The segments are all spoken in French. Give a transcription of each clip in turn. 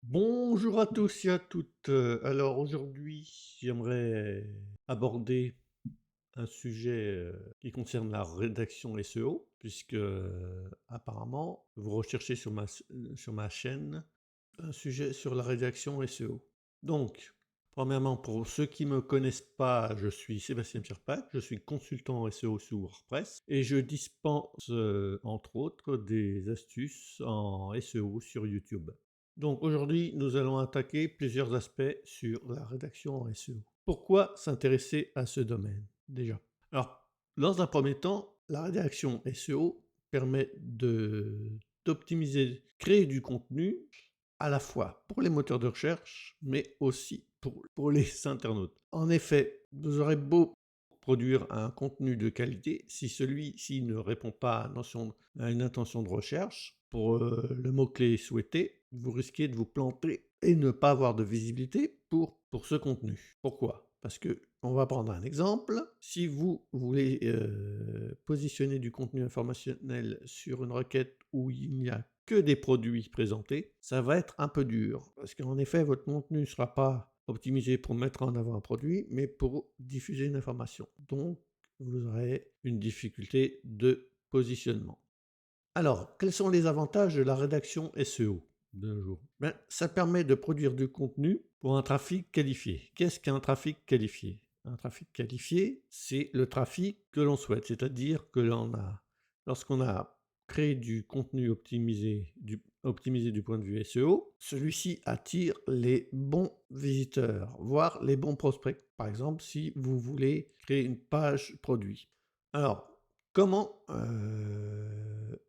Bonjour à tous et à toutes. Alors aujourd'hui, j'aimerais aborder un sujet qui concerne la rédaction SEO, puisque apparemment, vous recherchez sur ma chaîne un sujet sur la rédaction SEO. Donc, premièrement, pour ceux qui ne me connaissent pas, je suis Sébastien Pierpac, je suis consultant SEO sur WordPress et je dispense entre autres des astuces en SEO sur YouTube. Donc aujourd'hui, nous allons attaquer plusieurs aspects sur la rédaction en SEO. Pourquoi s'intéresser à ce domaine déjà? Alors, dans un premier temps, la rédaction SEO permet d'optimiser, créer du contenu à la fois pour les moteurs de recherche, mais aussi pour les internautes. En effet, vous aurez beau produire un contenu de qualité, si celui-ci ne répond pas à une intention de recherche, pour le mot-clé souhaité, vous risquez de vous planter et ne pas avoir de visibilité pour ce contenu. Pourquoi? Parce que, on va prendre un exemple, si vous voulez positionner du contenu informationnel sur une requête où il n'y a que des produits présentés, ça va être un peu dur. Parce qu'en effet, votre contenu ne sera pas optimisé pour mettre en avant un produit, mais pour diffuser une information. Donc, vous aurez une difficulté de positionnement. Alors, quels sont les avantages de la rédaction SEO d'un jour? Ben, ça permet de produire du contenu pour un trafic qualifié. Qu'est-ce qu'un trafic qualifié? Un trafic qualifié, c'est le trafic que l'on souhaite, c'est-à-dire que lorsqu'on a créé du contenu optimisé du point de vue SEO, celui-ci attire les bons visiteurs, voire les bons prospects. Par exemple, si vous voulez créer une page produit. Alors, comment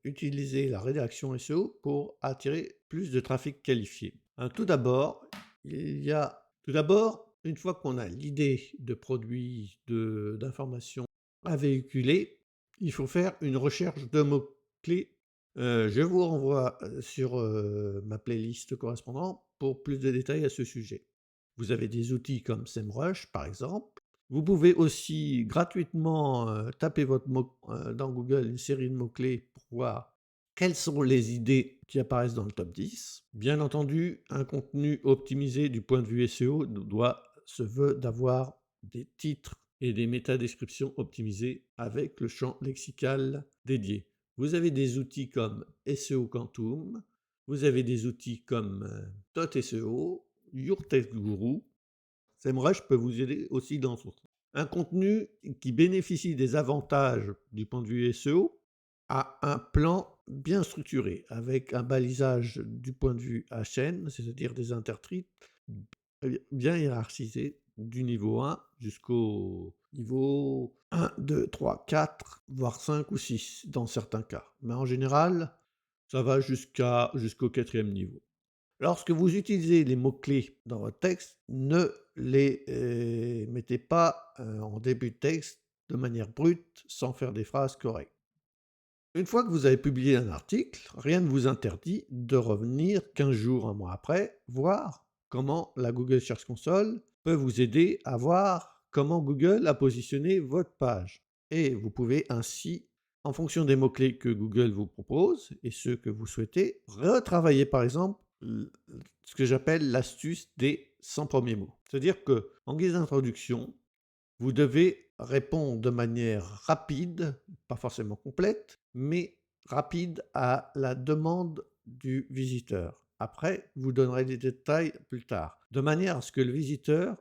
utiliser la rédaction SEO pour attirer plus de trafic qualifié? Tout d'abord, une fois qu'on a l'idée de produit, d'information à véhiculer, il faut faire une recherche de mots-clés. Je vous renvoie sur ma playlist correspondante pour plus de détails à ce sujet. Vous avez des outils comme SEMrush, par exemple. Vous pouvez aussi gratuitement taper dans Google une série de mots-clés pour voir quelles sont les idées qui apparaissent dans le top 10. Bien entendu, un contenu optimisé du point de vue SEO se veut d'avoir des titres et des métadescriptions optimisées avec le champ lexical dédié. Vous avez des outils comme SEO Quantum, vous avez des outils comme .seo, Your Text Guru. SEMrush peut vous aider aussi dans ce sens. Un contenu qui bénéficie des avantages du point de vue SEO a un plan bien structuré, avec un balisage du point de vue HN, c'est-à-dire des intertitres bien hiérarchisés, du niveau 1 jusqu'au niveau 1, 2, 3, 4, voire 5 ou 6 dans certains cas. Mais en général, ça va jusqu'au quatrième niveau. Lorsque vous utilisez les mots-clés dans votre texte, ne les mettez pas en début de texte de manière brute, sans faire des phrases correctes. Une fois que vous avez publié un article, rien ne vous interdit de revenir 15 jours, un mois après, voir comment la Google Search Console peut vous aider à voir comment Google a positionné votre page. Et vous pouvez ainsi, en fonction des mots-clés que Google vous propose et ceux que vous souhaitez, retravailler par exemple ce que j'appelle l'astuce des 100 premiers mots. C'est-à-dire que, en guise d'introduction, vous devez répondre de manière rapide, pas forcément complète, mais rapide à la demande du visiteur. Après, vous donnerez des détails plus tard, de manière à ce que le visiteur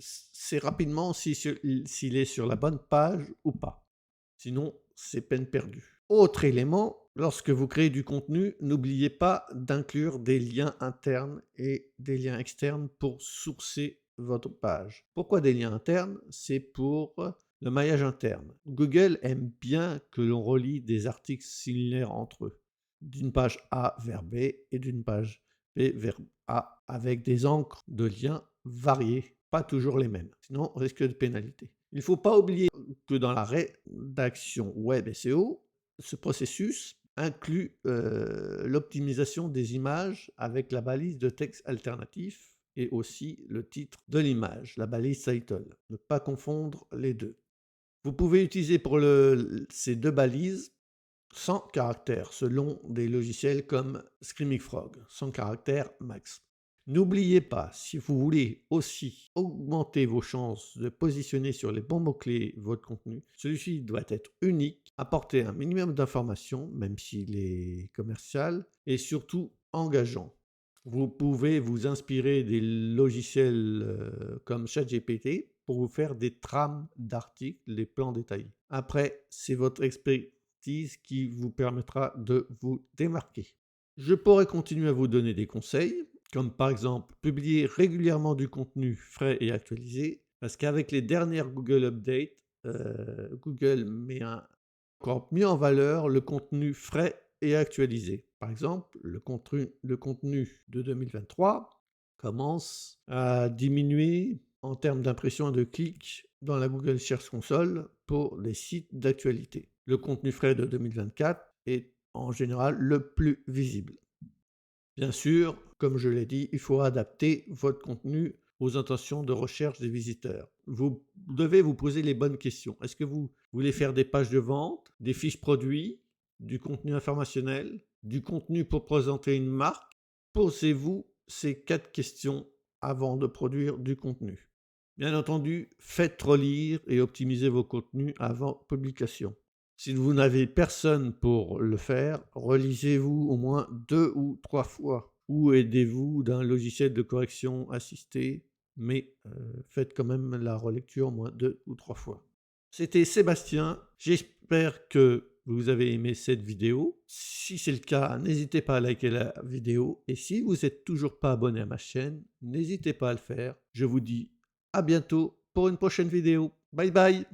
sait rapidement s'il est sur la bonne page ou pas. Sinon, c'est peine perdue. Autre élément, lorsque vous créez du contenu, n'oubliez pas d'inclure des liens internes et des liens externes pour sourcer votre page. Pourquoi des liens internes? C'est pour le maillage interne. Google aime bien que l'on relie des articles similaires entre eux, d'une page A vers B et d'une page B vers A, avec des encres de liens variés, pas toujours les mêmes, sinon on risque de pénalité. Il ne faut pas oublier que dans la rédaction web SEO, ce processus inclut l'optimisation des images avec la balise de texte alternatif et aussi le titre de l'image, la balise title. Ne pas confondre les deux. Vous pouvez utiliser pour ces deux balises 100 caractères selon des logiciels comme Screaming Frog, 100 caractères max. N'oubliez pas, si vous voulez aussi augmenter vos chances de positionner sur les bons mots-clés votre contenu, celui-ci doit être unique, apporter un minimum d'informations, même s'il est commercial, et surtout engageant. Vous pouvez vous inspirer des logiciels comme ChatGPT pour vous faire des trames d'articles, des plans détaillés. Après, c'est votre expertise qui vous permettra de vous démarquer. Je pourrais continuer à vous donner des conseils, comme par exemple publier régulièrement du contenu frais et actualisé, parce qu'avec les dernières Google Updates, Google met encore mieux en valeur le contenu frais et actualisé. Par exemple, le contenu de 2023 commence à diminuer en termes d'impression et de clics dans la Google Search Console pour les sites d'actualité. Le contenu frais de 2024 est en général le plus visible. Bien sûr, comme je l'ai dit, il faut adapter votre contenu aux intentions de recherche des visiteurs. Vous devez vous poser les bonnes questions. Est-ce que vous voulez faire des pages de vente, des fiches produits, du contenu informationnel, du contenu pour présenter une marque? Posez-vous ces 4 questions avant de produire du contenu. Bien entendu, faites relire et optimisez vos contenus avant publication. Si vous n'avez personne pour le faire, relisez-vous au moins 2 ou 3 fois ou aidez-vous d'un logiciel de correction assisté, mais faites quand même la relecture au moins 2 ou 3 fois. C'était Sébastien, j'espère que vous avez aimé cette vidéo. Si c'est le cas, n'hésitez pas à liker la vidéo et si vous n'êtes toujours pas abonné à ma chaîne, n'hésitez pas à le faire. Je vous dis à bientôt pour une prochaine vidéo. Bye bye!